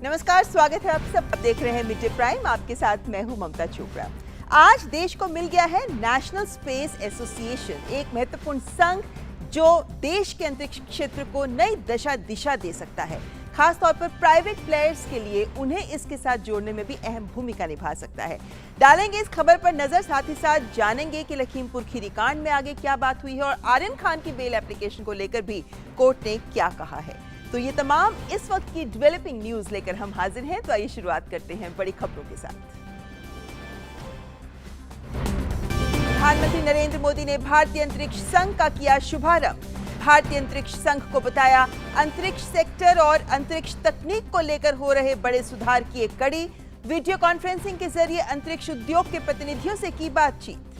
नमस्कार, स्वागत है आप सब देख रहे हैं मिड डे प्राइम। आपके साथ मैं हूं ममता चोपड़ा। आज देश को मिल गया है नेशनल स्पेस एसोसिएशन, एक महत्वपूर्ण संघ जो देश के अंतरिक्ष क्षेत्र को नई दिशा दे सकता है। खासतौर पर प्राइवेट प्लेयर्स के लिए उन्हें इसके साथ जोड़ने में भी अहम भूमिका निभा सकता है। डालेंगे इस खबर पर नजर, साथ ही साथ जानेंगे कि लखीमपुर खीरी कांड में आगे क्या बात हुई है और आर्यन खान की बेल एप्लीकेशन को लेकर भी कोर्ट ने क्या कहा है। तो ये तमाम इस वक्त की डेवलपिंग न्यूज लेकर हम हाजिर हैं। तो आइए शुरुआत करते हैं बड़ी खबरों के साथ। प्रधानमंत्री नरेंद्र मोदी ने भारतीय अंतरिक्ष संघ का किया शुभारंभ। भारतीय अंतरिक्ष संघ को बताया अंतरिक्ष सेक्टर और अंतरिक्ष तकनीक को लेकर हो रहे बड़े सुधार की एक कड़ी। वीडियो कॉन्फ्रेंसिंग के जरिए अंतरिक्ष उद्योग के प्रतिनिधियों से की बातचीत।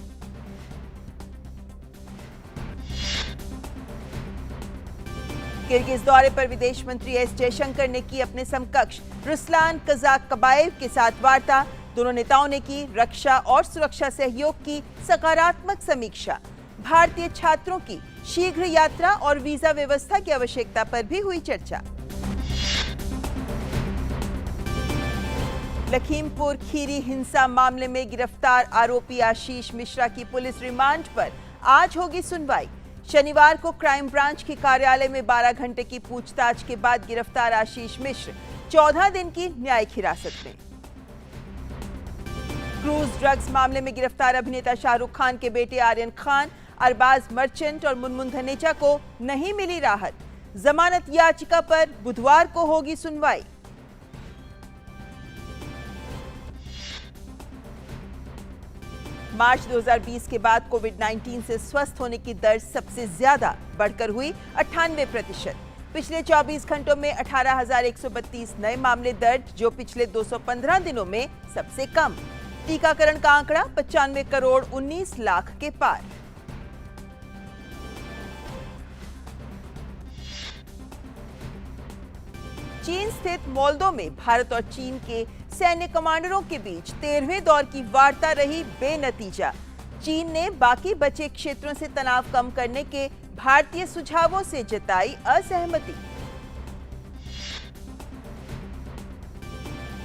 किर्गिज दौरे पर विदेश मंत्री एस जयशंकर ने की अपने समकक्ष रुस्लान कजाकबाएव के साथ वार्ता। दोनों नेताओं ने की रक्षा और सुरक्षा सहयोग की सकारात्मक समीक्षा। भारतीय छात्रों की शीघ्र यात्रा और वीजा व्यवस्था की आवश्यकता पर भी हुई चर्चा। लखीमपुर खीरी हिंसा मामले में गिरफ्तार आरोपी आशीष मिश्रा की पुलिस रिमांड पर आज होगी सुनवाई। शनिवार को क्राइम ब्रांच के कार्यालय में 12 घंटे की पूछताछ के बाद गिरफ्तार आशीष मिश्र 14 दिन की न्यायिक हिरासत में। क्रूज ड्रग्स मामले में गिरफ्तार अभिनेता शाहरुख खान के बेटे आर्यन खान, अरबाज मर्चेंट और मुनमुन धनेचा को नहीं मिली राहत। जमानत याचिका पर बुधवार को होगी सुनवाई। मार्च 2020 के बाद कोविड-19 से स्वस्थ होने की दर सबसे ज्यादा बढ़कर हुई 98%। पिछले 24 घंटों में 18,132 नए मामले दर्ज, जो पिछले 215 दिनों में सबसे कम। टीकाकरण का आंकड़ा 95 करोड़ 19 लाख के पार। चीन स्थित मोल्दो में भारत और चीन के सैन्य कमांडरों के बीच 13वें दौर की वार्ता रही बेनतीजा। चीन ने बाकी बचे क्षेत्रों से तनाव कम करने के भारतीय सुझावों से जताई असहमति।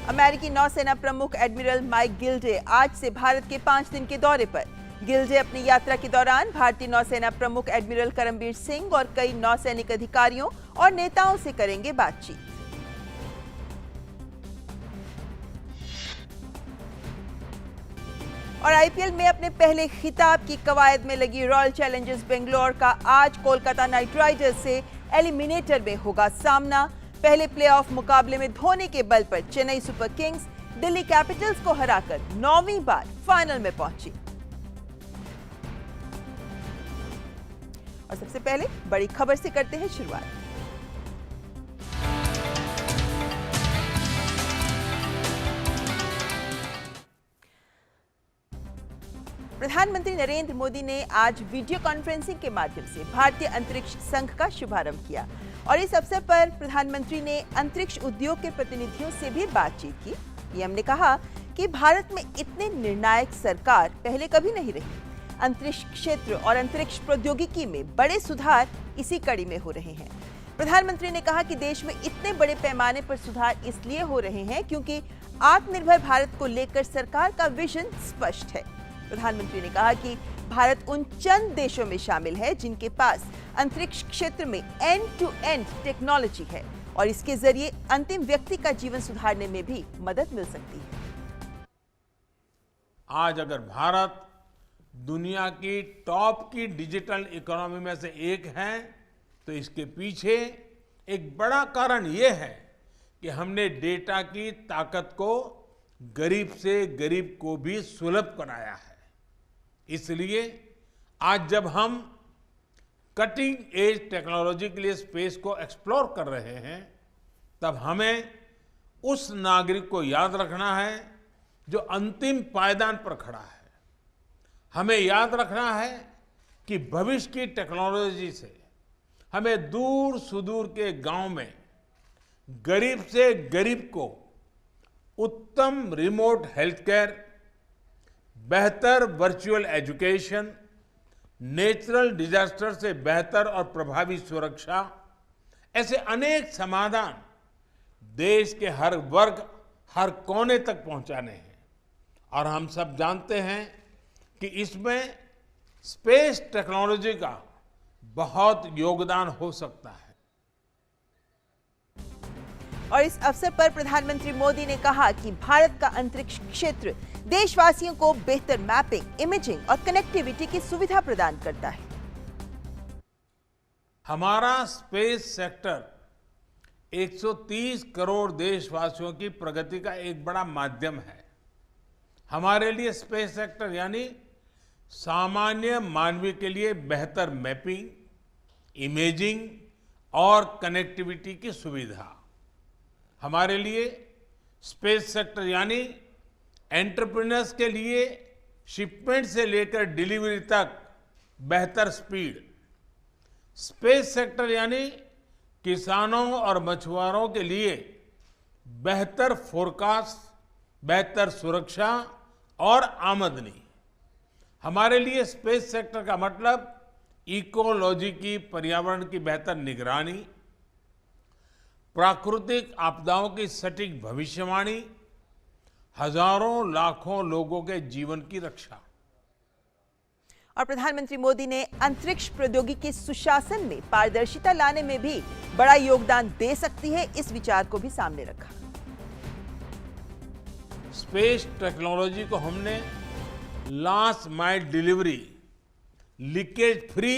अमेरिकी नौसेना प्रमुख एडमिरल माइक गिल्डे आज से भारत के 5 दिन के दौरे पर। गिल्डे अपनी यात्रा के दौरान भारतीय नौसेना प्रमुख एडमिरल करमबीर सिंह और कई नौसैनिक अधिकारियों और नेताओं से करेंगे बातचीत। और आईपीएल में अपने पहले खिताब की कवायद में लगी रॉयल चैलेंजर्स बेंगलोर का आज कोलकाता नाइट राइडर्स से एलिमिनेटर में होगा सामना। पहले प्लेऑफ मुकाबले में धोनी के बल पर Chennai super Kings Delhi Capitals को हराकर 9वीं बार फाइनल में पहुंची। और सबसे पहले बड़ी खबर से करते हैं शुरुआत। प्रधानमंत्री नरेंद्र मोदी ने आज वीडियो कॉन्फ्रेंसिंग के माध्यम से भारतीय अंतरिक्ष संघ का शुभारंभ किया और इस अवसर पर प्रधानमंत्री ने अंतरिक्ष उद्योग के प्रतिनिधियों से भी बातचीत की। पीएम ने कहा कि भारत में इतने निर्णायक सरकार पहले कभी नहीं रही। अंतरिक्ष क्षेत्र और अंतरिक्ष प्रौद्योगिकी में बड़े सुधार इसी कड़ी में हो रहे हैं। प्रधानमंत्री ने कहा कि देश में इतने बड़े पैमाने पर सुधार इसलिए हो रहे हैं क्योंकि आत्मनिर्भर भारत को लेकर सरकार का विजन स्पष्ट है। प्रधानमंत्री ने कहा कि भारत उन चंद देशों में शामिल है जिनके पास अंतरिक्ष क्षेत्र में एंड टू एंड टेक्नोलॉजी है और इसके जरिए अंतिम व्यक्ति का जीवन सुधारने में भी मदद मिल सकती है। आज अगर भारत दुनिया की टॉप की डिजिटल इकोनॉमी में से एक है तो इसके पीछे एक बड़ा कारण यह है कि हमने डेटा की ताकत को गरीब से गरीब को भी सुलभ कराया है। इसलिए आज जब हम कटिंग एज टेक्नोलॉजी के लिए स्पेस को एक्सप्लोर कर रहे हैं, तब हमें उस नागरिक को याद रखना है जो अंतिम पायदान पर खड़ा है। हमें याद रखना है कि भविष्य की टेक्नोलॉजी से हमें दूर सुदूर के गांव में गरीब से गरीब को उत्तम रिमोट हेल्थ केयर, बेहतर वर्चुअल एजुकेशन, नेचुरल डिजास्टर से बेहतर और प्रभावी सुरक्षा, ऐसे अनेक समाधान देश के हर वर्ग, हर कोने तक पहुंचाने हैं। और हम सब जानते हैं कि इसमें स्पेस टेक्नोलॉजी का बहुत योगदान हो सकता है। और इस अवसर पर प्रधानमंत्री मोदी ने कहा कि भारत का अंतरिक्ष क्षेत्र देशवासियों को बेहतर मैपिंग, इमेजिंग और कनेक्टिविटी की सुविधा प्रदान करता है। हमारा स्पेस सेक्टर 130 करोड़ देशवासियों की प्रगति का एक बड़ा माध्यम है। हमारे लिए स्पेस सेक्टर यानी सामान्य मानवीय के लिए बेहतर मैपिंग, इमेजिंग और कनेक्टिविटी की सुविधा। हमारे लिए स्पेस सेक्टर यानी एंटरप्रेन्योर्स के लिए शिपमेंट से लेकर डिलीवरी तक बेहतर स्पीड। स्पेस सेक्टर यानी किसानों और मछुआरों के लिए बेहतर फोरकास्ट, बेहतर सुरक्षा और आमदनी। हमारे लिए स्पेस सेक्टर का मतलब इकोलॉजी की, पर्यावरण की बेहतर निगरानी, प्राकृतिक आपदाओं की सटीक भविष्यवाणी, हजारों लाखों लोगों के जीवन की रक्षा। और प्रधानमंत्री मोदी ने अंतरिक्ष प्रौद्योगिकी सुशासन में पारदर्शिता लाने में भी बड़ा योगदान दे सकती है, इस विचार को भी सामने रखा। स्पेस टेक्नोलॉजी को हमने last mile delivery, leakage free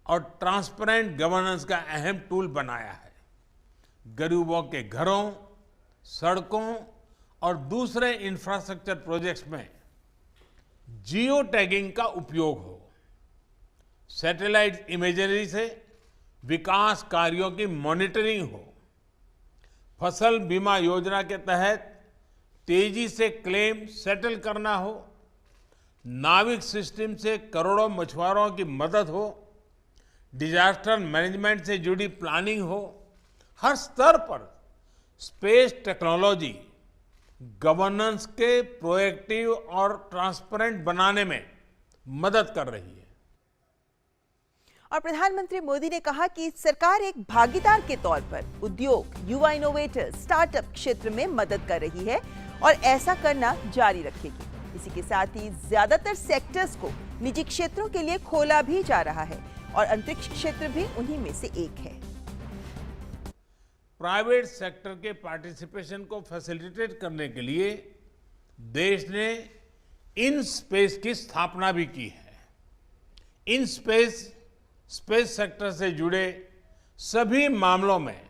और ट्रांसपेरेंट गवर्नेंस का अहम टूल बनाया है। गरीबों के घरों, सड़कों और दूसरे इंफ्रास्ट्रक्चर प्रोजेक्ट्स में जियो टैगिंग का उपयोग हो। सैटेलाइट इमेजरी से विकास कार्यों की मॉनिटरिंग हो। फसल बीमा योजना के तहत तेजी से क्लेम सेटल करना हो। नाविक सिस्टम से करोड़ों मछुआरों की मदद हो। डिजास्टर मैनेजमेंट से जुड़ी प्लानिंग हो। हर स्तर पर स्पेस टेक्नोलॉजी गवर्नेंस के प्रोएक्टिव और ट्रांसपेरेंट बनाने में मदद कर रही है। और प्रधानमंत्री मोदी ने कहा कि सरकार एक भागीदार के तौर पर उद्योग, युवा इनोवेटर, स्टार्टअप क्षेत्र में मदद कर रही है और ऐसा करना जारी रखेगी। इसी के साथ ही ज्यादातर सेक्टर्स को निजी क्षेत्रों के लिए खोला भी जा रहा है और अंतरिक्ष क्षेत्र भी उन्हीं में से एक है। प्राइवेट सेक्टर के पार्टिसिपेशन को फैसिलिटेट करने के लिए देश ने इन स्पेस की स्थापना भी की है। इन स्पेस सेक्टर से जुड़े सभी मामलों में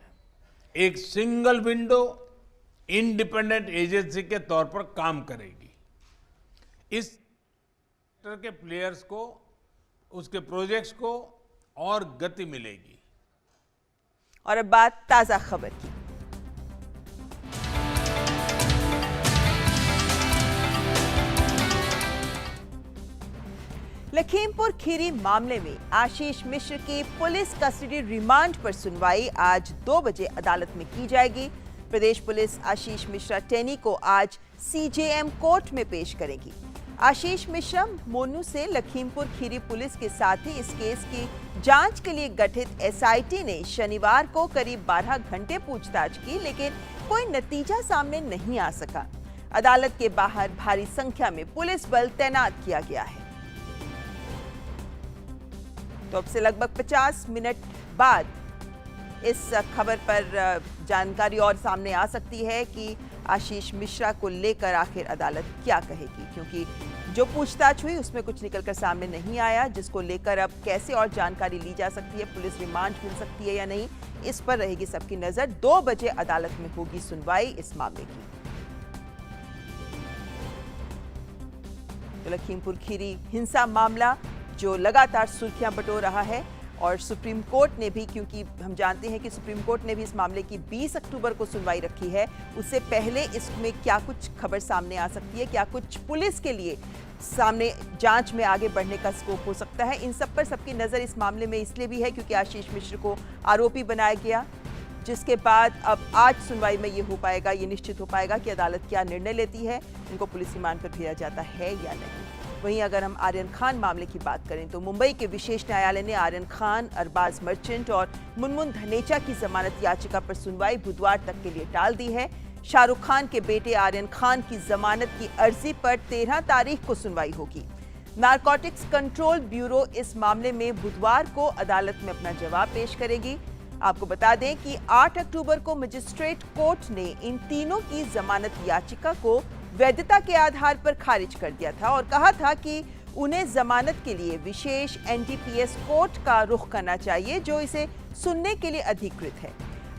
एक सिंगल विंडो इंडिपेंडेंट एजेंसी के तौर पर काम करेगी। इस सेक्टर के प्लेयर्स को, उसके प्रोजेक्ट्स को और गति मिलेगी। और अब बात ताजा खबर की। लखीमपुर खीरी मामले में आशीष मिश्र की पुलिस कस्टडी रिमांड पर सुनवाई आज 2 बजे अदालत में की जाएगी। प्रदेश पुलिस आशीष मिश्रा टेनी को आज सीजेएम कोर्ट में पेश करेगी। आशीष मिश्रा मोनू से लखीमपुर खीरी पुलिस के साथ ही इस केस की जांच के लिए गठित एसआईटी ने शनिवार को करीब 12 घंटे पूछताछ की, लेकिन कोई नतीजा सामने नहीं आ सका। अदालत के बाहर भारी संख्या में पुलिस बल तैनात किया गया है। तो अब से लगभग 50 मिनट बाद इस खबर पर जानकारी और सामने आ सकती है कि आशीष मिश्रा को लेकर आखिर अदालत क्या कहेगी, क्योंकि जो पूछताछ हुई उसमें कुछ निकलकर सामने नहीं आया, जिसको लेकर अब कैसे और जानकारी ली जा सकती है, पुलिस रिमांड मिल सकती है या नहीं, इस पर रहेगी सबकी नजर। 2 बजे अदालत में होगी सुनवाई इस मामले की। तो लखीमपुर खीरी हिंसा मामला जो लगातार सुर्खियां बटोर रहा है और सुप्रीम कोर्ट ने भी, क्योंकि हम जानते हैं कि सुप्रीम कोर्ट ने भी इस मामले की 20 अक्टूबर को सुनवाई रखी है, उससे पहले इसमें क्या कुछ खबर सामने आ सकती है, क्या कुछ पुलिस के लिए सामने जांच में आगे बढ़ने का स्कोप हो सकता है, इन सब पर सबकी नजर इस मामले में इसलिए भी है क्योंकि आशीष मिश्र को आरोपी बनाया गया, जिसके बाद अब आज सुनवाई में ये हो पाएगा, ये निश्चित हो पाएगा कि अदालत क्या निर्णय लेती है, उनको पुलिस रिमांड पर भेजा जाता है या नहीं। वहीं अगर हम आर्यन खान मामले की बात करें तो मुंबई के विशेष न्यायालय ने आर्यन खान, अरबाज मर्चेंट और मुनमुन धनेचा की जमानत याचिका पर सुनवाई बुधवार तक के लिए टाल दी है। शाहरुख खान के बेटे आर्यन खान की जमानत की अर्जी पर 13 तारीख को सुनवाई होगी। नारकोटिक्स कंट्रोल ब्यूरो इस मामले में बुधवार को अदालत में अपना जवाब पेश करेगी। आपको बता दें कि 8 अक्टूबर को मजिस्ट्रेट कोर्ट ने इन तीनों की जमानत याचिका को वैधता के आधार पर खारिज कर दिया था और कहा था कि उन्हें जमानत के लिए विशेष एनडीपीएस कोर्ट का रुख करना चाहिए जो इसे सुनने के लिए अधिकृत है।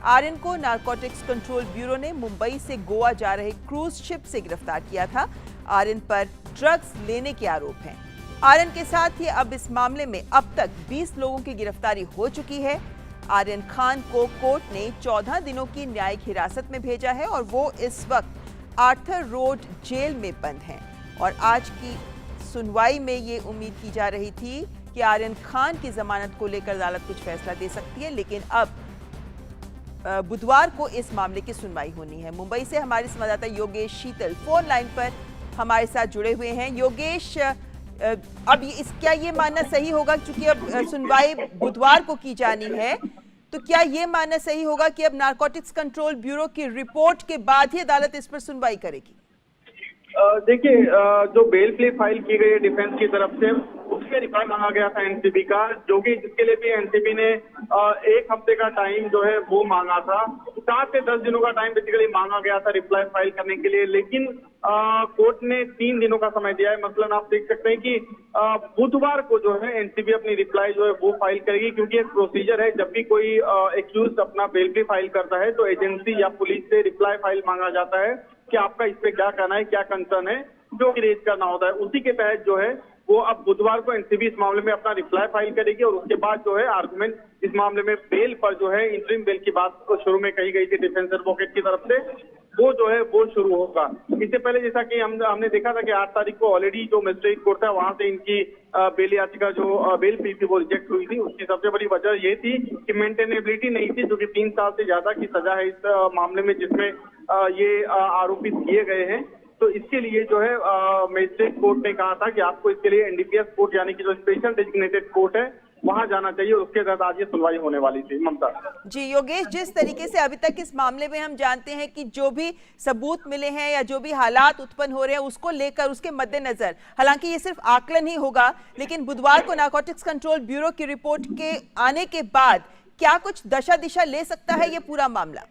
आर्यन को नारकोटिक्स कंट्रोल ब्यूरो ने मुंबई से गोवा जा रहे क्रूज शिप से गिरफ्तार किया था। आर्यन पर ड्रग्स लेने के आरोप हैं। आर्यन के साथ ही अब इस मामले में अब तक 20 लोगों की गिरफ्तारी हो चुकी है। आर्यन खान को कोर्ट ने 14 दिनों की न्यायिक हिरासत में भेजा है और वो इस वक्त आर्थर रोड जेल में बंद हैं और आज की सुनवाई में ये उम्मीद की जा रही थी कि आर्यन खान की जमानत को लेकर अदालत कुछ फैसला दे सकती है, लेकिन अब बुधवार को इस मामले की सुनवाई होनी है। मुंबई से हमारे संवाददाता योगेश शीतल फोन लाइन पर हमारे साथ जुड़े हुए हैं। योगेश, अब क्या ये मानना सही होगा, क्योंकि अब सुनवाई बुधवार को की जानी है, तो क्या ये मानना सही होगा कि अब नारकोटिक्स कंट्रोल ब्यूरो की रिपोर्ट के बाद ही अदालत इस पर सुनवाई करेगी? देखिए, जो बेल प्ले फाइल की गई है डिफेंस की तरफ से, उसके रिप्लाई मांगा गया था एनसीबी का, जो कि जिसके लिए भी एनसीबी ने 1 हफ्ते का टाइम जो है वो मांगा था। 7 से 10 दिनों का टाइम बेसिकली मांगा गया था रिप्लाई फाइल करने के लिए, लेकिन कोर्ट ने 3 दिनों का समय दिया है। मसलन आप देख सकते हैं कि बुधवार को जो है एनसीबी अपनी रिप्लाई जो है वो फाइल करेगी, क्योंकि एक प्रोसीजर है, जब भी कोई एक्यूज अपना बेल प्ले फाइल करता है तो एजेंसी या पुलिस से रिप्लाई फाइल मांगा जाता है कि आपका इस पे क्या कहना है, क्या कंसर्न है, जो कि रेज करना होता है। उसी के तहत जो है वो अब बुधवार को एनसीबी इस मामले में अपना रिप्लाई फाइल करेगी और उसके बाद जो है आर्गुमेंट इस मामले में बेल पर जो है इंटरिम बेल की बात तो शुरू में कही गई थी डिफेंस एडवोकेट की तरफ से, वो जो है वो शुरू होगा। इससे पहले जैसा कि हमने देखा था कि 8 तारीख को ऑलरेडी जो मजिस्ट्रेट कोर्ट था वहां से इनकी बेल याचिका जो बेल फी थी वो रिजेक्ट हुई थी। उसकी सबसे बड़ी वजह ये थी कि मेंटेनेबिलिटी नहीं थी, जो कि 3 साल से ज्यादा की सजा है इस मामले में जिसमें ये आरोपित किए गए हैं। तो इसके लिए जो है मजिस्ट्रेट कोर्ट ने कहा था कि आपको इसके लिए एनडीपीएस कोर्ट यानी कि जो स्पेशल डेजिग्नेटेड कोर्ट है वहां जाना चाहिए, और उसके तहत आज ये सुनवाई होने वाली थी। ममता जी योगेश, जिस तरीके से अभी तक इस मामले में हम जानते हैं कि जो भी सबूत मिले हैं या जो भी हालात उत्पन्न हो रहे हैं उसको लेकर, उसके मद्देनजर, हालांकि ये सिर्फ आकलन ही होगा, लेकिन बुधवार को नारकोटिक्स कंट्रोल ब्यूरो की रिपोर्ट के आने के बाद क्या कुछ दशा दिशा ले सकता है ये पूरा मामला?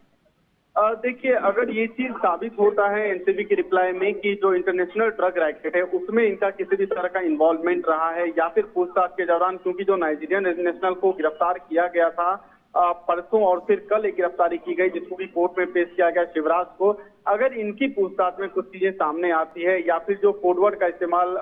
देखिए, अगर ये चीज साबित होता है एनसीबी की रिप्लाई में कि जो इंटरनेशनल ड्रग रैकेट है उसमें इनका किसी भी तरह का इन्वॉल्वमेंट रहा है, या फिर पूछताछ के दौरान, क्योंकि जो नाइजीरियन नेशनल को गिरफ्तार किया गया था परसों और फिर कल एक गिरफ्तारी की गई जिसको भी कोर्ट में पेश किया गया शिवराज को, अगर इनकी पूछताछ में कुछ चीजें सामने आती है, या फिर जो कोडवर्ड का इस्तेमाल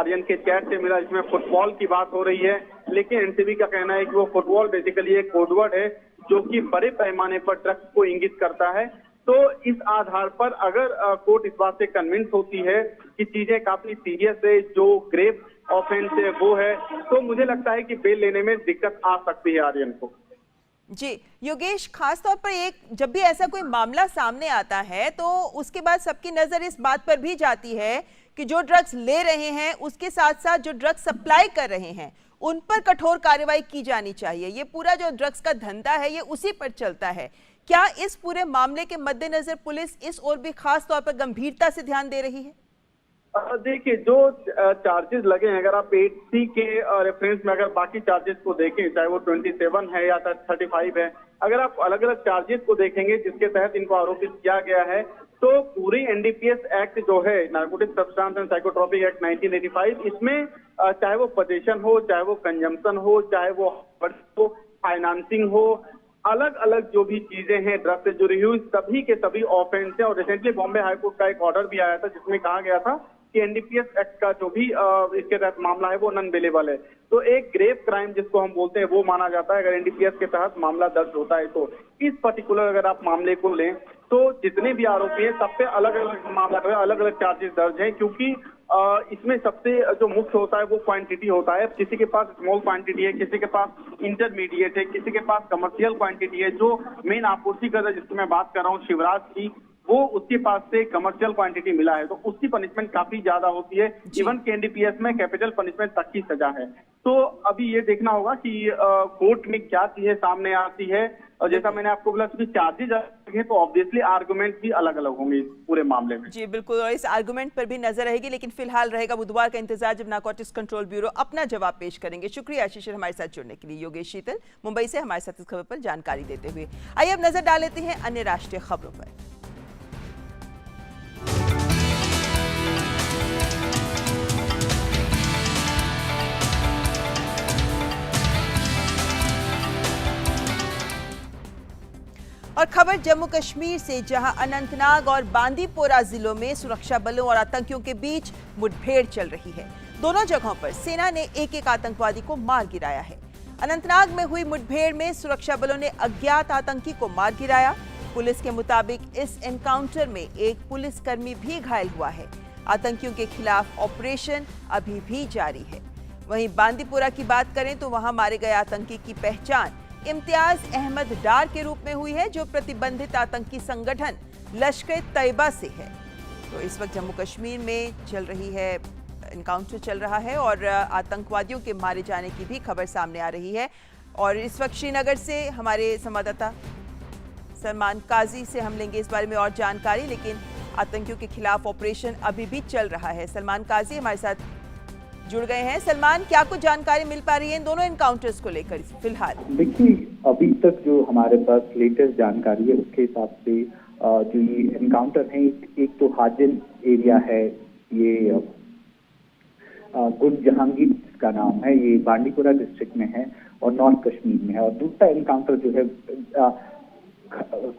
आर्यन के चैट से मिला जिसमें फुटबॉल की बात हो रही है, लेकिन एनसीबी का कहना है कि वो फुटबॉल बेसिकली एक कोडवर्ड है जो कि बड़े पैमाने पर ड्रग्स को इंगित करता है। तो इस आधार पर अगर कोर्ट इस बात से कन्विंस होती है कि चीजें काफी सीरियस है, जो ग्रेव ऑफेंस है वो है, तो मुझे लगता है कि बेल लेने में दिक्कत आ सकती है आर्यन को। जी योगेश, खास तौर पर जब भी ऐसा कोई मामला सामने आता है तो उसके बाद सबकी नजर इस बात पर भी जाती है कि जो ड्रग्स ले रहे हैं उसके साथ साथ जो ड्रग्स सप्लाई कर रहे हैं उन पर कठोर कार्रवाई की जानी चाहिए। ये पूरा जो ड्रग्स का धंधा है ये उसी पर चलता है। क्या इस पूरे मामले के मद्देनजर पुलिस इस ओर भी खास तौर पर गंभीरता से ध्यान दे रही है? देखिए, जो चार्जेस लगे हैं, अगर आप 8C के रेफरेंस में अगर बाकी चार्जेस को देखें, चाहे वो 27 है या 35 है, अगर आप अलग अलग चार्जेस को देखेंगे जिसके तहत इनको आरोपित किया गया है, तो पूरी एनडीपीएस एक्ट जो है, narcotic substance and psychotropic act 1985, इसमें चाहे वो पोजेशन हो, चाहे वो कंजम्पशन हो, चाहे वो फाइनेंसिंग हो, अलग अलग जो भी चीजें हैं ड्रग्स से जुड़ी हुई सभी के सभी ऑफेंस है। और रिसेंटली बॉम्बे हाईकोर्ट का एक ऑर्डर भी आया था जिसमें कहा गया था कि एनडीपीएस एक्ट का जो भी इसके तहत मामला है वो नॉन बेलेबल है। तो एक ग्रेव क्राइम जिसको हम बोलते हैं वो माना जाता है अगर एनडीपीएस के तहत मामला दर्ज होता है। तो इस पर्टिकुलर अगर आप मामले को लें तो जितने भी आरोपी हैं सब पे अलग अलग मामला, अलग अलग चार्जेस दर्ज हैं, क्योंकि इसमें सबसे जो मुख्य होता है वो क्वांटिटी होता है। किसी के पास स्मॉल क्वांटिटी है, किसी के पास इंटरमीडिएट है, किसी के पास कमर्शियल क्वांटिटी है। जो मेन आपूर्तिकर्ता जिसकी मैं बात कर रहा हूँ शिवराज की, वो उसके पास से कमर्शियल क्वांटिटी मिला है, तो उसकी पनिशमेंट काफी ज्यादा होती है। इवन के एनडीपीएस में कैपिटल पनिशमेंट तक की सजा है। तो अभी ये देखना होगा कि कोर्ट में क्या चीजें सामने आती है, और जैसा मैंने आपको बोला कि चार्जेज अलग हैं, तो ऑब्वियसली आर्गुमेंट भी अलग अलग होंगे इस पूरे मामले में। जी बिल्कुल, और इस आर्गुमेंट पर भी नजर रहेगी, लेकिन फिलहाल रहेगा बुधवार का इंतजार जब नारकोटिक्स कंट्रोल ब्यूरो अपना जवाब पेश करेंगे। शुक्रिया आशीष हमारे साथ जुड़ने के लिए। योगेश शीतल मुंबई से हमारे साथ इस खबर पर जानकारी देते हुए। आइए अब नजर डाल लेते हैं अन्य राष्ट्रीय खबरों पर। और खबर जम्मू कश्मीर से, जहां अनंतनाग और बांदीपोरा जिलों में सुरक्षा बलों और आतंकियों के बीच मुठभेड़ चल रही है। दोनों जगहों पर सेना ने एक एक आतंकवादी को मार गिराया है। अनंतनाग में हुई मुठभेड़ में सुरक्षा बलों ने अज्ञात आतंकी को मार गिराया। पुलिस के मुताबिक इस एनकाउंटर में एक पुलिसकर्मी भी घायल हुआ है। आतंकियों के खिलाफ ऑपरेशन अभी भी जारी है। वहीं बांदीपोरा की बात करें तो वहां मारे गए आतंकी की पहचान इम्तियाज अहमद डार के रूप में हुई है, जो प्रतिबंधित आतंकी संगठन लश्कर तैयबा से है। तो इस वक्त जम्मू कश्मीर में चल रही है, एनकाउंटर चल रहा है और आतंकवादियों के मारे जाने की भी खबर सामने आ रही है। और इस वक्त श्रीनगर से हमारे संवाददाता सलमान काजी से हम लेंगे इस बारे में और जानकारी, लेकिन आतंकियों के खिलाफ ऑपरेशन अभी भी चल रहा है। सलमान काजी हमारे साथ जुड़ गए हैं। सलमान, क्या कुछ जानकारी मिल पा रही है इन दोनों एनकाउंटर्स को लेकर फिलहाल? देखिए, अभी तक जो हमारे पास लेटेस्ट जानकारी है उसके हिसाब से जो ये एनकाउंटर है, एक तो हाजिन एरिया है, ये गुंज जहांगीर का नाम है, ये बांदीपुरा डिस्ट्रिक्ट में है और नॉर्थ कश्मीर में है। और दूसरा एनकाउंटर जो है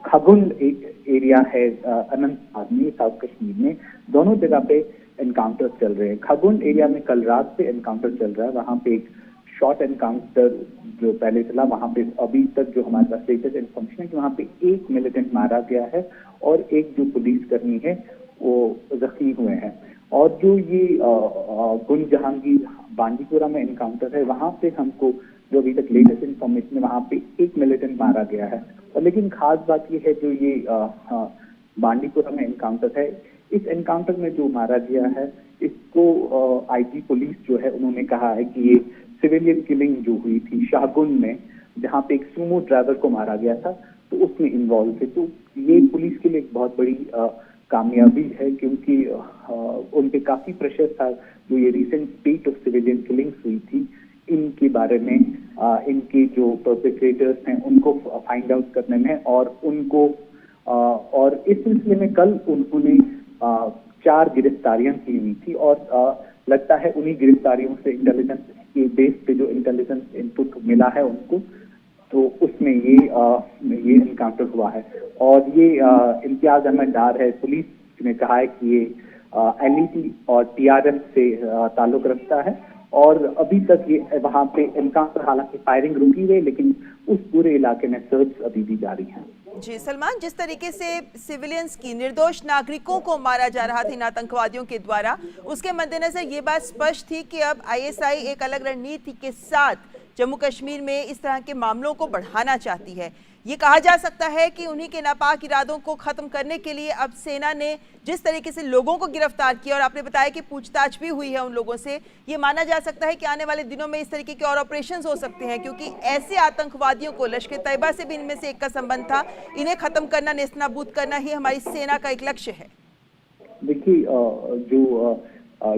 खगुन एरिया है अनंतनाग में, साउथ कश्मीर में। दोनों जगह पे एनकाउंटर चल रहे हैं। खगुन एरिया में कल रात से एनकाउंटर चल रहा है, वहां पे एक शॉर्ट एनकाउंटर जो पहले चला, वहां पे अभी तक जो हमारे पास लेटेस्ट इन्फॉर्मेशन है कि वहां पे एक मिलिटेंट मारा गया है और एक जो पुलिसकर्मी है वो जख्मी हुए हैं। और जो ये गुंज जहांगीर बांदीपुरा में एनकाउंटर है, वहां पे हमको जो अभी तक लेटेस्ट इन्फॉर्मेशन है वहां पे एक मिलिटेंट मारा गया है। और लेकिन खास बात ये है जो ये बांदीपुरा में एनकाउंटर है, इस एनकाउंटर में जो मारा गया है इसको आईजी पुलिस जो है उन्होंने कहा है कि ये सिविलियन किलिंग जो हुई थी शाहगुन में, जहां पे एक सुमो ड्राइवर को मारा गया था, तो उसमें इन्वॉल्व थे। तो ये पुलिस के लिए एक बहुत बड़ी कामयाबी है, क्योंकि उन पे काफी प्रेशर था जो ये रिसेंट स्पेट ऑफ सिविलियन किलिंग्स हुई थी इनके बारे में, इनके जो परपेट्रेटर्स हैं उनको फाइंड आउट करने में और उनको और इस सिलसिले में कल उन्होंने 4 गिरफ्तारियां की हुई थी और लगता है उन्हीं गिरफ्तारियों से इंटेलिजेंस के बेस पे जो इंटेलिजेंस इनपुट मिला है उनको, तो उसमें ये एनकाउंटर हुआ है। और ये इम्तियाज अहमद डार है, पुलिस ने कहा है कि ये एलईटी और टीआरएस से ताल्लुक रखता है और अभी तक ये वहां पे एनकाउंटर, हालांकि फायरिंग रुकी हुई, लेकिन उस पूरे इलाके में सर्च अभी भी जारी है। जी सलमान, जिस तरीके से सिविलियंस की, निर्दोष नागरिकों को मारा जा रहा था इन आतंकवादियों के द्वारा, उसके मद्देनजर ये बात स्पष्ट थी कि अब आईएसआई एक अलग रणनीति के साथ जम्मू कश्मीर में इस तरह के मामलों को बढ़ाना चाहती है। ये कहा जा सकता है कि उन्हीं के नापाक इरादों को खत्म करने के लिए अब सेना ने जिस तरीके से लोगों को गिरफ्तार किया और आपने बताया कि पूछताछ भी हुई है उन लोगों से, ये माना जा सकता है कि आने वाले दिनों में इस तरीके के और ऑपरेशंस हो सकते हैं, क्योंकि ऐसे आतंकवादियों को, लश्कर तैयबा से भी इनमें से एक का संबंध था, इन्हें खत्म करना, नेस्तनाबूद करना ही हमारी सेना का एक लक्ष्य है। देखिए, जो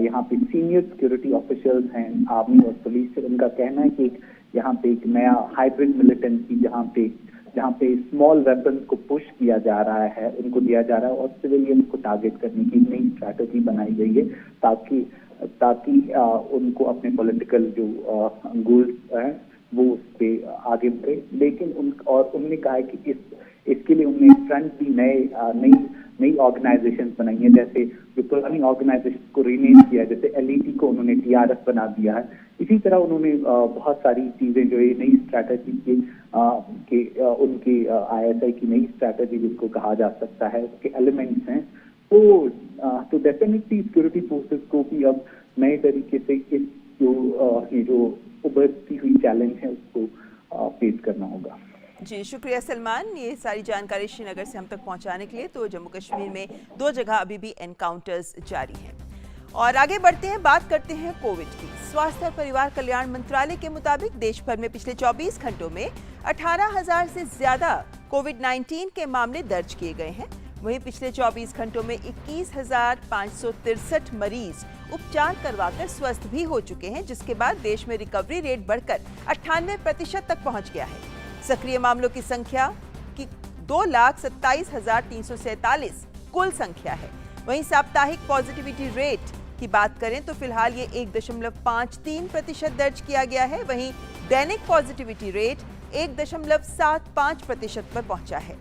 यहाँ पे सीनियर सिक्योरिटी ऑफिसर्स हैं आर्मी और पुलिस से, उनका कहना है कि यहाँ पे एक नया हाइब्रिड मिलिटेंसी जहाँ पे स्मॉल वेपन्स को पुश किया जा रहा है, उनको दिया जा रहा है और सिविलियन को टारगेट करने की नई स्ट्रैटेजी बनाई गई है ताकि उनको अपने पॉलिटिकल जो गोल्स हैं वो उस पे आगे बढ़े। लेकिन उन्होंने कहा है कि इसके लिए उन्होंने फ्रंट भी नई ऑर्गेनाइजेशन बनाई है, जैसे जो पुरानी ऑर्गेनाइजेशन को रीनेम किया, जैसे एलईटी को उन्होंने टीआरएस बना दिया है। इसी तरह उन्होंने बहुत सारी चीजें जो ये नई स्ट्रैटेजी उनकी आईएसआई की नई स्ट्रैटेजी जिसको कहा जा सकता है, उसके एलिमेंट्स हैं। तो डेफिनेटली सिक्योरिटी फोर्सेस को भी अब नए तरीके से इस जो उभरती हुई चैलेंज है उसको फेस करना होगा। जी शुक्रिया सलमान, ये सारी जानकारी श्रीनगर से हम तक पहुंचाने के लिए। तो जम्मू कश्मीर में 2 जगह अभी भी एनकाउंटर्स जारी हैं। और आगे बढ़ते हैं, बात करते हैं कोविड की। स्वास्थ्य और परिवार कल्याण मंत्रालय के मुताबिक देश भर में पिछले 24 घंटों में 18,000 से ज्यादा कोविड-19 के मामले दर्ज किए गए हैं। वहीं पिछले 24 घंटों में 21,563 मरीज उपचार करवाकर स्वस्थ भी हो चुके हैं, जिसके बाद देश में रिकवरी रेट बढ़कर 98% तक पहुंच गया है। सक्रिय मामलों की संख्या की 2,27,347 कुल संख्या है। वहीं साप्ताहिक पॉजिटिविटी रेट की बात करें तो फिलहाल ये 1.53% दर्ज किया गया है। वहीं दैनिक पॉजिटिविटी रेट 1.75% पर पहुंचा है।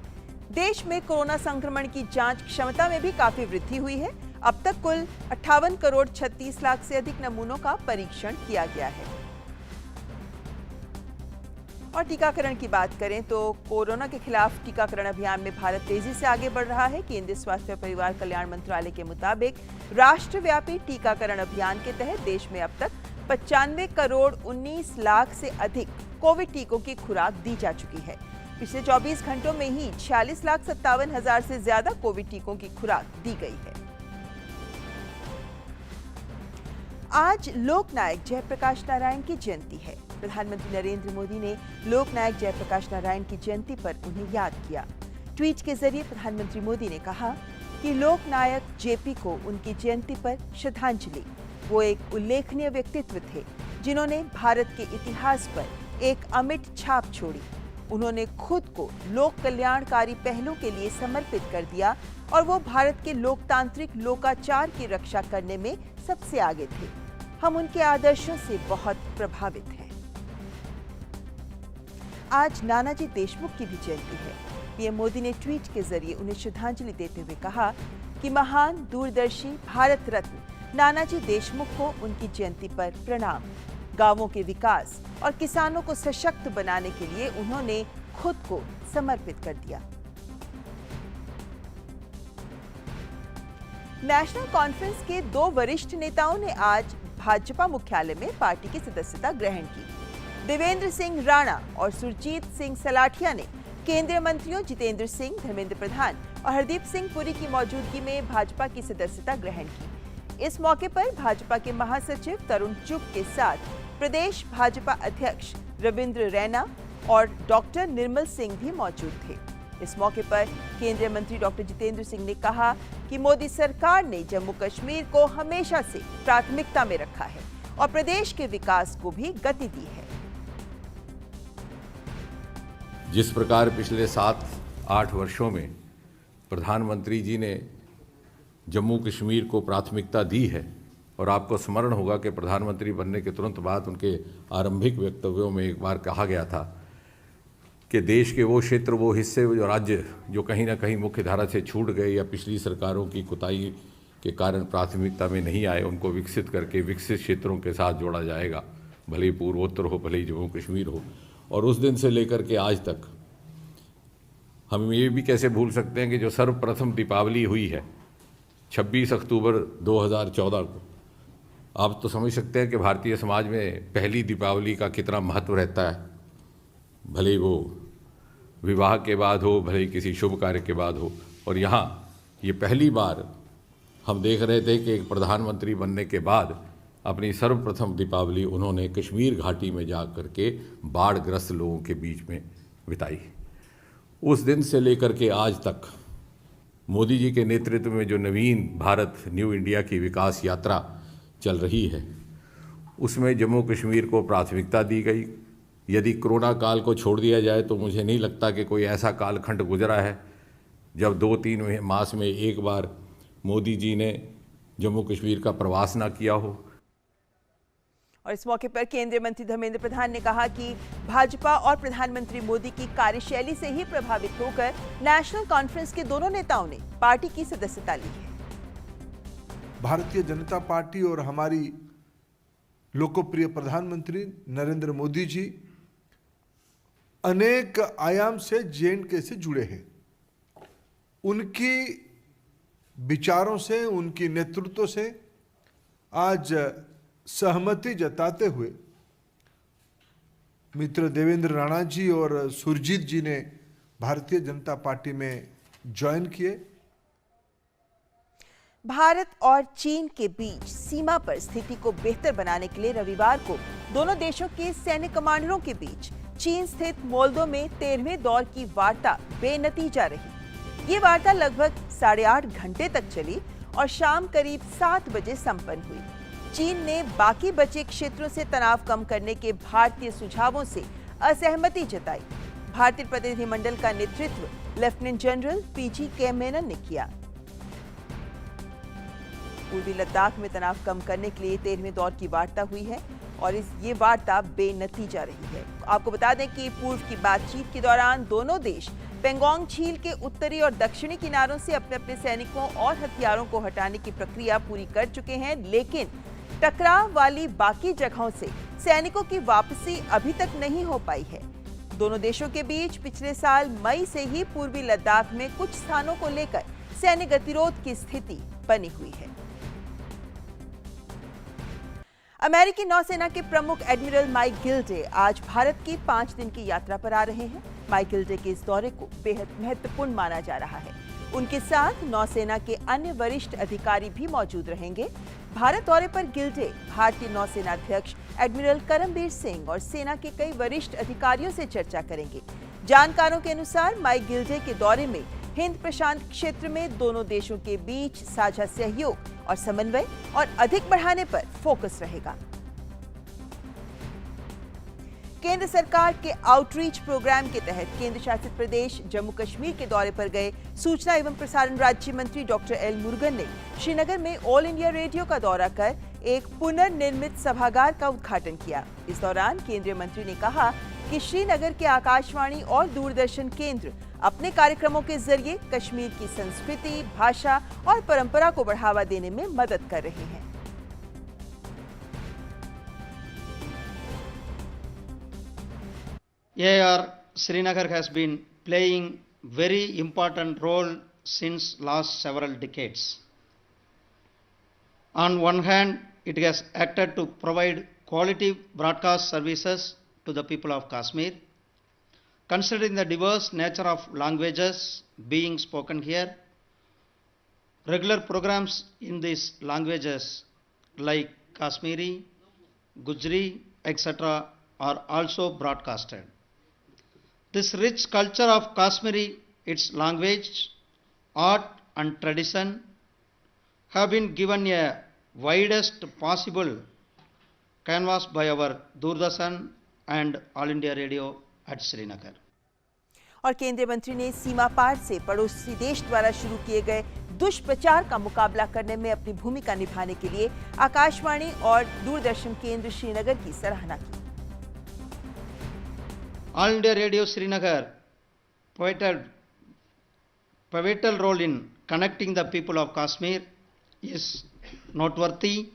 देश में कोरोना संक्रमण की जांच क्षमता में भी काफी वृद्धि हुई है। अब तक कुल 58 करोड़ 36 लाख से अधिक नमूनों का परीक्षण किया गया है। और टीकाकरण की बात करें तो कोरोना के खिलाफ टीकाकरण अभियान में भारत तेजी से आगे बढ़ रहा है। केंद्रीय स्वास्थ्य और परिवार कल्याण मंत्रालय के मुताबिक राष्ट्रव्यापी टीकाकरण अभियान के तहत देश में अब तक 95 करोड़ 19 लाख से अधिक कोविड टीकों की खुराक दी जा चुकी है। पिछले 24 घंटों में ही 46,57,000 से ज्यादा कोविड टीकों की खुराक दी गई है। आज लोकनायक जयप्रकाश नारायण की जयंती है। प्रधानमंत्री नरेंद्र मोदी ने लोकनायक जयप्रकाश नारायण की जयंती पर उन्हें याद किया। ट्वीट के जरिए प्रधानमंत्री मोदी ने कहा कि लोकनायक जेपी को उनकी जयंती पर श्रद्धांजलि। वो एक उल्लेखनीय व्यक्तित्व थे जिन्होंने भारत के इतिहास पर एक अमिट छाप छोड़ी। उन्होंने खुद को लोक कल्याणकारी पहलों के लिए समर्पित कर दिया और वो भारत के लोकतांत्रिक लोकाचार की रक्षा करने में सबसे आगे थे। हम उनके आदर्शों से बहुत प्रभावित हैं। आज नानाजी देशमुख की भी जयंती है। पीएम मोदी ने ट्वीट के जरिए उन्हें श्रद्धांजलि देते हुए कहा कि महान दूरदर्शी भारत रत्न नानाजी देशमुख को उनकी जयंती पर प्रणाम। गांवों के विकास और किसानों को सशक्त बनाने के लिए उन्होंने खुद को समर्पित कर दिया। नेशनल कॉन्फ्रेंस के 2 वरिष्ठ नेताओं ने आज भाजपा मुख्यालय में पार्टी की सदस्यता ग्रहण की। देवेंद्र सिंह राणा और सुरजीत सिंह सलाठिया ने केंद्रीय मंत्रियों जितेंद्र सिंह, धर्मेंद्र प्रधान और हरदीप सिंह पुरी की मौजूदगी में भाजपा की सदस्यता ग्रहण की। इस मौके पर भाजपा के महासचिव तरुण चुग के साथ प्रदेश भाजपा अध्यक्ष रविंद्र रैना और डॉक्टर निर्मल सिंह भी मौजूद थे। इस मौके पर केंद्रीय मंत्री डॉक्टर जितेंद्र सिंह ने कहा कि मोदी सरकार ने जम्मू कश्मीर को हमेशा से प्राथमिकता में रखा है और प्रदेश के विकास को भी गति दी है। जिस प्रकार पिछले 7-8 वर्षों में प्रधानमंत्री जी ने जम्मू कश्मीर को प्राथमिकता दी है, और आपको स्मरण होगा कि प्रधानमंत्री बनने के तुरंत बाद उनके आरंभिक वक्तव्यों में एक बार कहा गया था कि देश के वो क्षेत्र, वो हिस्से, जो राज्य जो कहीं ना कहीं मुख्य धारा से छूट गए या पिछली सरकारों की कुताही के कारण प्राथमिकता में नहीं आए, उनको विकसित करके विकसित क्षेत्रों के साथ जोड़ा जाएगा, भले ही पूर्वोत्तर हो, भले ही जम्मू कश्मीर हो। और उस दिन से लेकर के आज तक हम ये भी कैसे भूल सकते हैं कि जो सर्वप्रथम दीपावली हुई है 26 अक्टूबर 2014 को, आप तो समझ सकते हैं कि भारतीय समाज में पहली दीपावली का कितना महत्व रहता है, भले ही वो विवाह के बाद हो, भले ही किसी शुभ कार्य के बाद हो। और यहाँ ये पहली बार हम देख रहे थे कि एक प्रधानमंत्री बनने के बाद अपनी सर्वप्रथम दीपावली उन्होंने कश्मीर घाटी में जा कर के बाढ़ग्रस्त लोगों के बीच में बिताई। उस दिन से लेकर के आज तक मोदी जी के नेतृत्व में जो नवीन भारत, न्यू इंडिया की विकास यात्रा चल रही है, उसमें जम्मू कश्मीर को प्राथमिकता दी गई। यदि कोरोना काल को छोड़ दिया जाए तो मुझे नहीं लगता कि कोई ऐसा कालखंड गुजरा है जब 2-3 मास में एक बार मोदी जी ने जम्मू कश्मीर का प्रवास ना किया हो। और इस मौके पर केंद्रीय मंत्री धर्मेंद्र प्रधान ने कहा कि भाजपा और प्रधानमंत्री मोदी की कार्यशैली से ही प्रभावित होकर नेशनल कॉन्फ्रेंस के दोनों नेताओं ने पार्टी की सदस्यता ली है। भारतीय जनता पार्टी और हमारी लोकप्रिय प्रधानमंत्री नरेंद्र मोदी जी अनेक आयाम से J&K से जुड़े हैं। उनकी विचारों से, उनकी नेतृत्व से आज सहमति जताते हुए मित्र देवेंद्र राणा जी और सुरजीत जी ने भारतीय जनता पार्टी में ज्वाइन किए। भारत और चीन के बीच सीमा पर स्थिति को बेहतर बनाने के लिए रविवार को दोनों देशों के सैन्य कमांडरों के बीच चीन स्थित मोल्दो में 13वें दौर की वार्ता बेनतीजा रही। ये वार्ता लगभग 8.5 घंटे तक चली और शाम करीब 7 बजे संपन्न हुई। चीन ने बाकी बचे क्षेत्रों से तनाव कम करने के भारतीय सुझावों से असहमति जताई। भारतीय प्रतिनिधिमंडल का नेतृत्व लेफ्टिनेंट जनरल पीजी के मेनन ने किया। पूर्वी लद्दाख में तनाव कम करने के लिए 13वें दौर की वार्ता हुई है और ये वार्ता बेनतीजा रही है। आपको बता दें कि पूर्व की बातचीत के दौरान दोनों देश पेंगोंग झील के उत्तरी और दक्षिणी किनारों से अपने अपने सैनिकों और हथियारों को हटाने की प्रक्रिया पूरी कर चुके हैं, लेकिन टकराव वाली बाकी जगहों से सैनिकों की वापसी अभी तक नहीं हो पाई है। दोनों देशों के बीच पिछले साल मई से ही पूर्वी लद्दाख में कुछ स्थानों को लेकर सैन्य गतिरोध की स्थिति बनी हुई है। अमेरिकी नौसेना के प्रमुख एडमिरल माइक गिल्डे आज भारत की 5 दिन की यात्रा पर आ रहे हैं। माइक गिल्डे के इस दौरे को बेहद महत्वपूर्ण माना जा रहा है। उनके साथ नौसेना के अन्य वरिष्ठ अधिकारी भी मौजूद रहेंगे। भारत दौरे पर गिल्डे भारतीय नौसेना अध्यक्ष एडमिरल करमबीर सिंह और सेना के कई वरिष्ठ अधिकारियों से चर्चा करेंगे। जानकारों के अनुसार माइक गिल्डे के दौरे में हिंद प्रशांत क्षेत्र में दोनों देशों के बीच साझा सहयोग और समन्वय और अधिक बढ़ाने पर फोकस रहेगा। केंद्र सरकार के आउटरीच प्रोग्राम के तहत केंद्र शासित प्रदेश जम्मू कश्मीर के दौरे पर गए सूचना एवं प्रसारण राज्य मंत्री डॉक्टर एल मुरुगन ने श्रीनगर में ऑल इंडिया रेडियो का दौरा कर एक पुनर्निर्मित सभागार का उद्घाटन किया। इस दौरान केंद्रीय मंत्री ने कहा कि श्रीनगर के आकाशवाणी और दूरदर्शन केंद्र अपने कार्यक्रमों के जरिए कश्मीर की संस्कृति, भाषा और परंपरा को बढ़ावा देने में मदद कर रहे हैं। AR Srinagar has been playing very important role since last several decades. On one hand, it has acted to provide quality broadcast services to the people of Kashmir. Considering the diverse nature of languages being spoken here, regular programs in these languages like Kashmiri, Gujri, etc. are also broadcasted. This rich culture of Kashmiri, its language, art and tradition have been given a widest possible canvas by our Doordarshan and All India Radio at Srinagar. और केंद्रीय मंत्री ने सीमा पार से पड़ोसी देश द्वारा शुरू किए गए दुष्प्रचार का मुकाबला करने में अपनी भूमिका निभाने के लिए आकाशवाणी और दूरदर्शन केंद्र श्रीनगर की सराहना की। All India Radio Srinagar played pivotal role in connecting the people of Kashmir is noteworthy.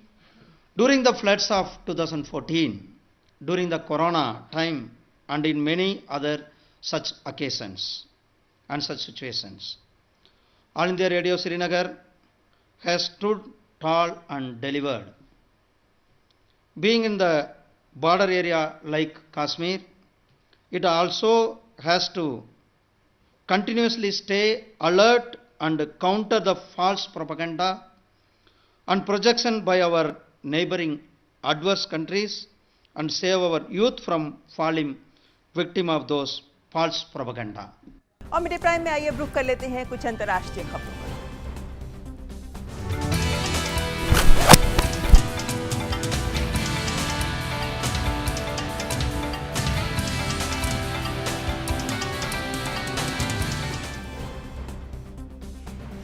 During the floods of 2014, during the Corona time, and in many other such occasions and such situations, All India Radio Srinagar has stood tall and delivered. Being in the border area like Kashmir, it also has to continuously stay alert and counter the false propaganda and projection by our neighboring adverse countries and save our youth from falling victim of those false propaganda. और mid prime में आइए अब रुख कर लेते हैं कुछ अंतर्राष्ट्रीय खबरों पर।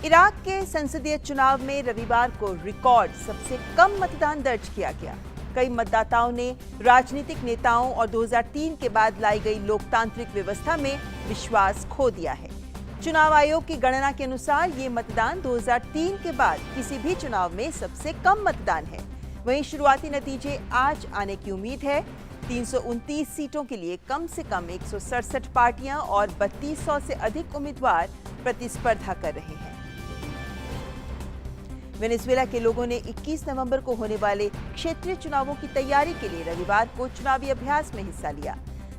इराक के संसदीय चुनाव में रविवार को रिकॉर्ड सबसे कम मतदान दर्ज किया गया। कई मतदाताओं ने राजनीतिक नेताओं और 2003 के बाद लाई गई लोकतांत्रिक व्यवस्था में विश्वास खो दिया है। चुनाव आयोग की गणना के अनुसार ये मतदान 2003 के बाद किसी भी चुनाव में सबसे कम मतदान है। वहीं शुरुआती नतीजे आज आने की उम्मीद है। 329 सीटों के लिए कम से कम 167 पार्टियां और 3200 से अधिक उम्मीदवार प्रतिस्पर्धा कर रहे हैं। वेनेजुएला के लोगों ने 21 नवंबर को होने वाले क्षेत्रीय चुनावों की तैयारी के लिए रविवार को चुनावी अभ्यास में हिस्सा लिया।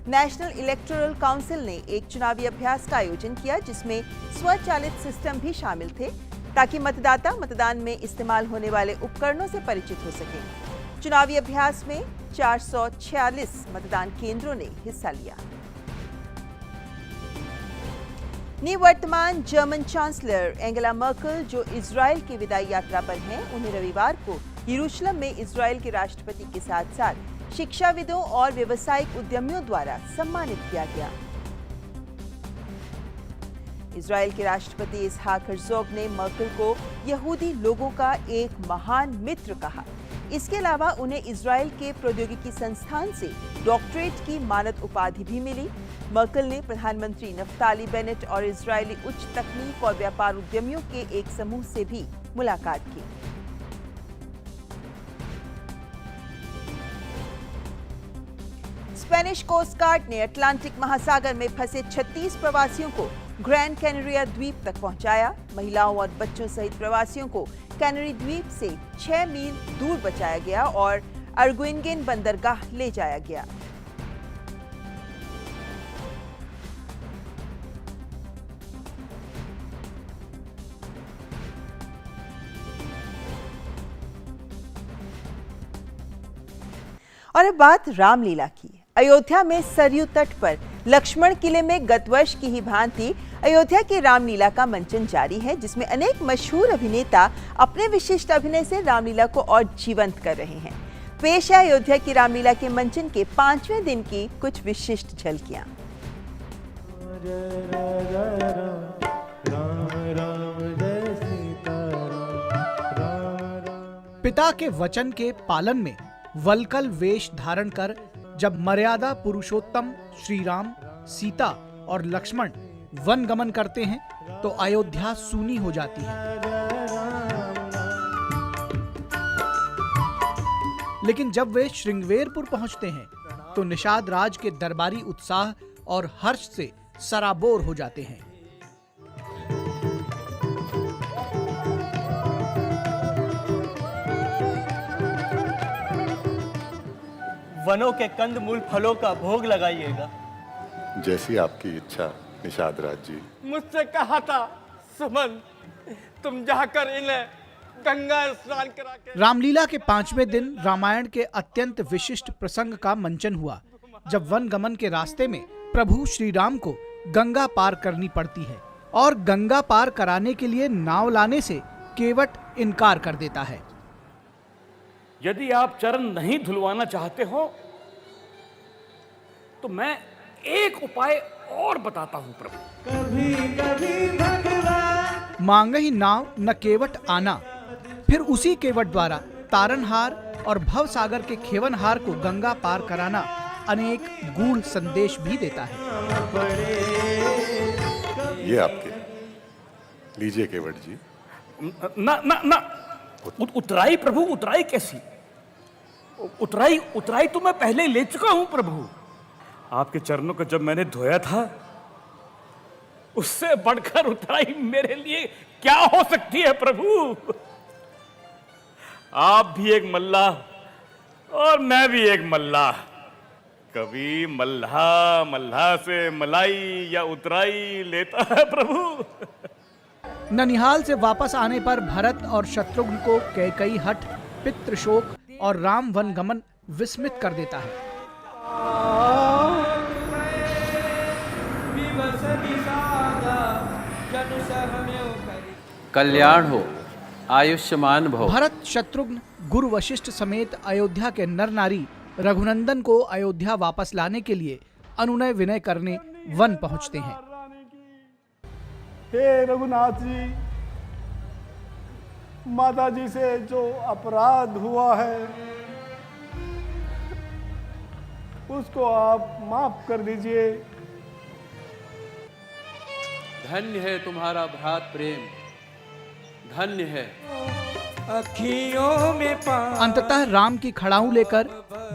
नेशनल इलेक्टोरल काउंसिल ने एक चुनावी अभ्यास का आयोजन किया जिसमें स्वचालित सिस्टम भी शामिल थे ताकि मतदाता मतदान में इस्तेमाल होने वाले उपकरणों से परिचित हो सकें। चुनावी अभ्यास में 446 मतदान केंद्रों ने हिस्सा लिया। निवर्तमान जर्मन चांसलर एंगेला मर्केल जो इजराइल की विदाई यात्रा पर हैं, उन्हें रविवार को यरूशलेम में इजराइल के राष्ट्रपति के साथ साथ शिक्षाविदों और व्यावसायिक उद्यमियों द्वारा सम्मानित किया गया। इजराइल के राष्ट्रपति इसहाक हर्जोग ने मर्केल को यहूदी लोगों का एक महान मित्र कहा। इसके अलावा उन्हें इजराइल के प्रौद्योगिकी संस्थान से डॉक्टरेट की मानद उपाधि भी मिली। मर्केल ने प्रधानमंत्री नफ्ताली बेनेट और इजरायली उच्च तकनीक और व्यापार उद्यमियों के एक समूह से भी मुलाकात की। स्पेनिश कोस्ट गार्ड ने अटलांटिक महासागर में फंसे 36 प्रवासियों को ग्रैंड कैनरिया द्वीप तक पहुंचाया। महिलाओं और बच्चों सहित प्रवासियों को कैनरी द्वीप से 6 मील दूर बचाया गया और अर्गुइनगेन बंदरगाह ले जाया गया। और अब बात रामलीला की। अयोध्या में सरयू तट पर लक्ष्मण किले में गत वर्ष की ही भांति अयोध्या की रामलीला का मंचन जारी है, जिसमें अनेक मशहूर अभिनेता अपने विशिष्ट अभिनय से रामलीला को और जीवंत कर रहे हैं। पेश है अयोध्या की रामलीला के मंचन के 5वें दिन की कुछ विशिष्ट झलकियां। पिता के वचन के पालन में वल्कल वेश धारण कर जब मर्यादा पुरुषोत्तम श्री राम, सीता और लक्ष्मण वन गमन करते हैं तो अयोध्या सूनी हो जाती है। लेकिन जब वे श्रृंगवेरपुर पहुंचते हैं तो निषाद राज के दरबारी उत्साह और हर्ष से सराबोर हो जाते हैं। वनों के कंद मूल फलों का भोग लगाइएगा। जैसी आपकी इच्छा निषाद राज जी। मुझसे कहा था सुमन, तुम जाकर इन्हें गंगा स्नान करा के। रामलीला के 5वें दिन रामायण के अत्यंत विशिष्ट प्रसंग का मंचन हुआ, जब वन गमन के रास्ते में प्रभु श्री राम को गंगा पार करनी पड़ती है और गंगा पार कराने के लिए नाव लाने से केवट इनकार कर देता है। यदि आप चरण नहीं धुलवाना चाहते हो तो मैं एक उपाय और बताता हूं प्रभु। कभी कभी भगवान मांगहि नाव न केवट आना, फिर उसी केवट द्वारा तारनहार और भवसागर के खेवनहार को गंगा पार कराना अनेक गूढ़ संदेश भी देता है। ये आपके लीजिए केवट जी। ना ना ना, उतराई प्रभु, उतराई कैसी? उतराई तो मैं पहले ले चुका हूं प्रभु। आपके चरणों को जब मैंने धोया था, उससे बढ़कर उतराई मेरे लिए क्या हो सकती है प्रभु? आप भी एक मल्लाह और मैं भी एक मल्लाह। कभी मल्लाह से मलाई या उतराई लेता है प्रभु। ननिहाल से वापस आने पर भरत और शत्रुघ्न को कैकई हठ, पितृशोक और राम वन गमन विस्मित कर देता है। कल्याण हो, आयुष्मान भव। भरत, शत्रुघ्न, गुरु वशिष्ठ समेत अयोध्या के नर नारी रघुनंदन को अयोध्या वापस लाने के लिए अनुनय विनय करने वन पहुंचते हैं। हे रघुनाथ जी, माता जी से जो अपराध हुआ है उसको आप माफ कर दीजिए। धन्य है तुम्हारा भ्रात प्रेम, धन्य है। अखियों में अंततः राम की खड़ाऊ लेकर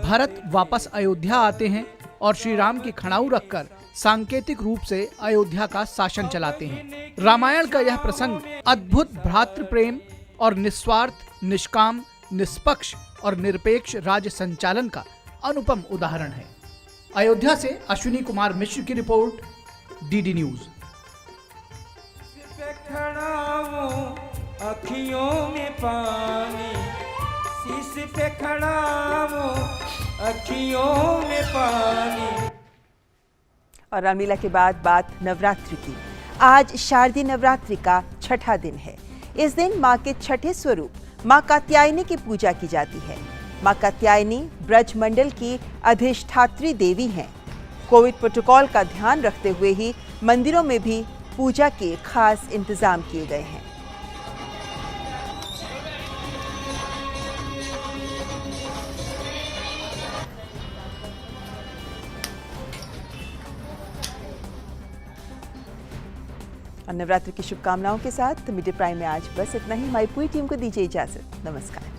भरत वापस अयोध्या आते हैं और श्री राम की खड़ाऊ रखकर सांकेतिक रूप से अयोध्या का शासन चलाते हैं। रामायण का यह प्रसंग अद्भुत भ्रातृ प्रेम और निस्वार्थ, निष्काम, निष्पक्ष और निरपेक्ष राज्य संचालन का अनुपम उदाहरण है। अयोध्या से अश्विनी कुमार मिश्र की रिपोर्ट, डीडी न्यूज। अखियों में पानी, शीश पे खड़ा वो अखियों में पानी। और रामलीला के बाद बात नवरात्रि की। आज शारदीय नवरात्रि का छठा दिन है। इस दिन मां के छठे स्वरूप मां कात्यायनी की पूजा की जाती है। मां कात्यायनी ब्रज मंडल की अधिष्ठात्री देवी हैं। कोविड प्रोटोकॉल का ध्यान रखते हुए ही मंदिरों में भी पूजा के खास इंतजाम किए गए हैं। और नवरात्रि की शुभकामनाओं के साथ मीडिया प्राइम में आज बस इतना ही। हमारी पूरी टीम को दीजिए इजाजत। नमस्कार।